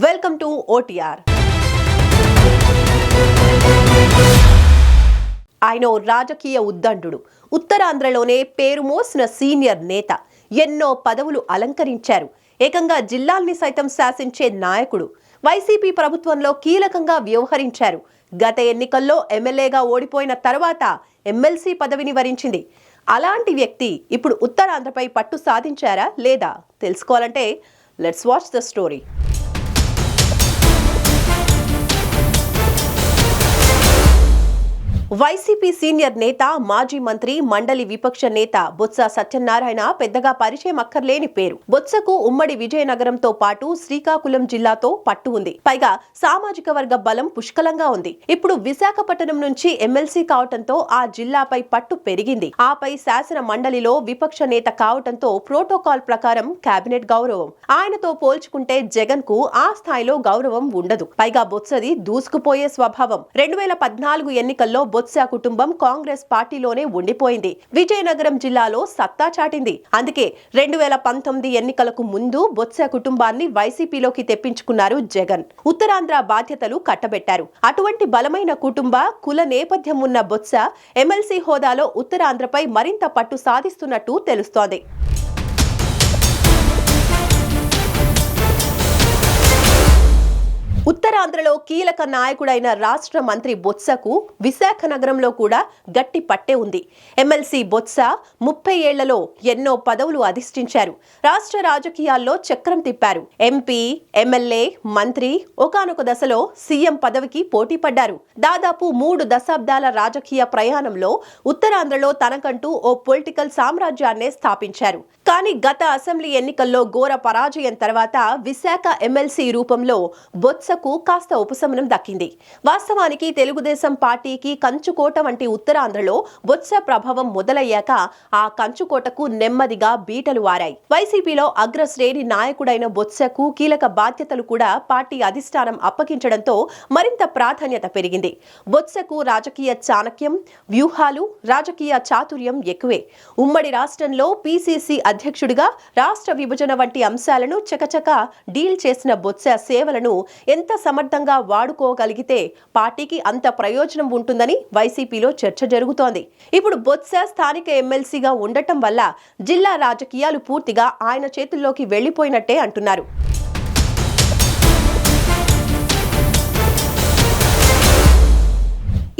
Welcome to OTR. ఆయన రాజకీయ ఉద్దండుడు, ఉత్తరాంధ్రలోనే పేరు మోసిన సీనియర్ నేత, ఎన్నో పదవులు అలంకరించారు. ఏకంగా జిల్లాల్ని సైతం శాసించే నాయకుడు. వైసీపీ ప్రభుత్వంలో కీలకంగా వ్యవహరించారు. గత ఎన్నికల్లో ఎమ్మెల్యేగా ఓడిపోయిన తర్వాత ఎమ్మెల్సీ పదవిని వరించింది. అలాంటి వ్యక్తి ఇప్పుడు ఉత్తరాంధ్రపై పట్టు సాధించారా లేదా తెలుసుకోవాలంటే let's watch the story. YCP senior నేత, మాజీ మంత్రి, మండలి విపక్ష నేత బొత్స సత్యనారాయణ పెద్దగా పరిచయం అక్కర్లేని పేరు. బొత్సకు ఉమ్మడి విజయనగరంతో పాటు శ్రీకాకుళం జిల్లాతో పట్టు ఉంది. పైగా సామాజిక వర్గ బలం పుష్కలంగా ఉంది. ఇప్పుడు విశాఖపట్నం నుంచి ఎమ్మెల్సీ కావటంతో ఆ జిల్లాపై పట్టు పెరిగింది. ఆపై శాసన మండలిలో విపక్ష నేత కావటంతో ప్రోటోకాల్ ప్రకారం కేబినెట్ గౌరవం. ఆయనతో పోల్చుకుంటే జగన్ కు ఆ స్థాయిలో గౌరవం ఉండదు. పైగా బొత్సది దూసుకుపోయే స్వభావం. 2014 ఎన్నికల్లో బొత్స కుటుంబం కాంగ్రెస్ పార్టీలోనే ఉండిపోయింది. విజయనగరం జిల్లాలో సత్తా చాటింది. అందుకే 2019 ఎన్నికలకు ముందు బొత్స కుటుంబాన్ని వైసీపీలోకి తెప్పించుకున్నారు జగన్. ఉత్తరాంధ్ర బాధ్యతలు కట్టబెట్టారు. అటువంటి బలమైన కుటుంబ, కుల నేపథ్యం ఉన్న బొత్స ఎమ్మెల్సీ హోదాలో ఉత్తరాంధ్రపై మరింత పట్టు సాధిస్తున్నట్టు తెలుస్తోంది. ఉత్తరాంధ్రలో కీలక నాయకుడైన రాష్ట్ర మంత్రి బొత్సకు విశాఖ నగరంలో కూడా గట్టి పట్టే ఉంది. ఎమ్మెల్సీ బొత్స 30 ఏళ్లలో ఎన్నో పదవులు అధిష్ఠించారు. రాష్ట్ర రాజకీయాల్లో చక్రం తిప్పారు. ఎంపీ, ఎమ్మెల్యే, మంత్రి, ఒకానొక దశలో సీఎం పదవికి పోటీ పడ్డారు. దాదాపు 3 దశాబ్దాల రాజకీయ ప్రయాణంలో ఉత్తరాంధ్రలో తనకంటూ ఓ పొలిటికల్ సామ్రాజ్యాన్నే స్థాపించారు. కానీ గత అసెంబ్లీ ఎన్నికల్లో ఘోర పరాజయం తర్వాత విశాఖ ఎమ్మెల్సీ రూపంలో బొత్సకు కాస్త ఉపశమనం దక్కింది. వాస్తవానికి తెలుగుదేశం పార్టీకి కంచుకోట వంటి ఉత్తరాంధ్రలో బొత్స ప్రభావం మొదలయ్యాక ఆ కంచుకోటకు నెమ్మదిగా బీటలు వారాయి. వైసీపీలో అగ్రశ్రేణి నాయకుడైన బొత్సకు కీలక బాధ్యతలు కూడా పార్టీ అధిష్టానం అప్పగించడంతో మరింత ప్రాధాన్యత పెరిగింది. బొత్సకు రాజకీయ చాణక్యం, వ్యూహాలు, రాజకీయ చాతుర్యం ఎక్కువే. ఉమ్మడి రాష్ట్రంలో PCC అధ్యక్షుడిగా రాష్ట్ర విభజన వంటి అంశాలను చకచక డీల్ చేసిన బొత్స సేవలను ఎంత సమర్థంగా వాడుకోగలిగితే పార్టీకి అంత ప్రయోజనం ఉంటుందని వైసీపీలో చర్చ జరుగుతోంది. ఇప్పుడు బొత్స స్థానిక ఎమ్మెల్సీగా ఉండటం వల్ల జిల్లా రాజకీయాలు పూర్తిగా ఆయన చేతుల్లోకి వెళ్లిపోయినట్టే అంటున్నారు.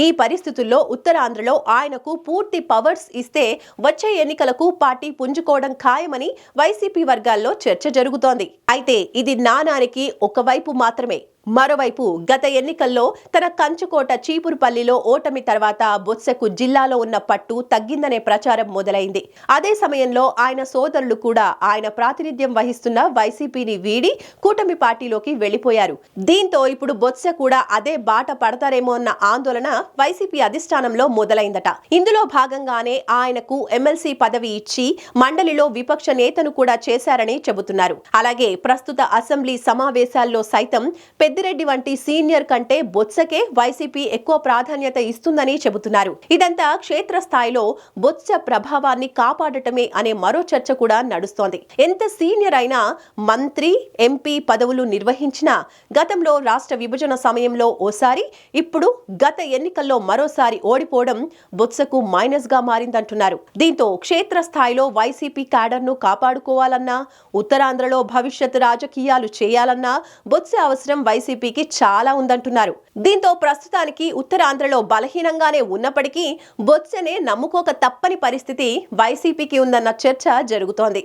ఈ పరిస్థితుల్లో ఉత్తరాంధ్రలో ఆయనకు పూర్తి పవర్స్ ఇస్తే వచ్చే ఎన్నికలకు పార్టీ పుంజుకోవడం ఖాయమని వైసీపీ వర్గాల్లో చర్చ జరుగుతోంది. అయితే ఇది నాణానికి ఒకవైపు మాత్రమే. మరోవైపు గత ఎన్నికల్లో తన కంచుకోట చీపురుపల్లిలో ఓటమి తర్వాత బొత్సకు జిల్లాలో ఉన్న పట్టు తగ్గిందనే ప్రచారం మొదలైంది. అదే సమయంలో ఆయన సోదరులు కూడా ఆయన ప్రాతినిధ్యం వహిస్తున్న వైసీపీని వీడి కూటమి పార్టీలోకి వెళ్లిపోయారు. దీంతో ఇప్పుడు బొత్స కూడా అదే బాట పడతారేమో అన్న ఆందోళన వైసీపీ అధిష్టానంలో మొదలైందట. ఇందులో భాగంగానే ఆయనకు ఎమ్మెల్సీ పదవి ఇచ్చి మండలిలో విపక్ష నేతను కూడా చేశారని చెబుతున్నారు. అలాగే ప్రస్తుత అసెంబ్లీ సమావేశాల్లో సైతం పెద్దిరెడ్డి వంటి సీనియర్ కంటే బొత్సకే వైసీపీ ఎక్కువ ప్రాధాన్యత ఇస్తుందని చెబుతున్నారు. ఇదంతా క్షేత్రస్థాయిలో బొత్స ప్రభావాన్ని కాపాడటమే అనే మరో చర్చ కూడా నడుస్తోంది. ఎంత సీనియర్ అయినా మంత్రి, ఎంపీ పదవులు నిర్వహించినా గతంలో రాష్ట్ర విభజన సమయంలో ఓసారి, ఇప్పుడు గత ఎన్నికల్లో మరోసారి ఓడిపోవడం బొత్సకు మైనస్ గా మారిందంటున్నారు. దీంతో క్షేత్రస్థాయిలో వైసీపీ క్యాడర్ ను కాపాడుకోవాలన్నా, ఉత్తరాంధ్రలో భవిష్యత్ రాజకీయాలు చేయాలన్నా బొత్స అవసరం వైసీపీకి చాలా ఉందంటున్నారు. దీంతో ప్రస్తుతానికి ఉత్తరాంధ్రలో బలహీనంగానే ఉన్నప్పటికీ బొత్సనే నమ్ముకోక తప్పని పరిస్థితి వైసీపీకి ఉందన్న చర్చ జరుగుతోంది.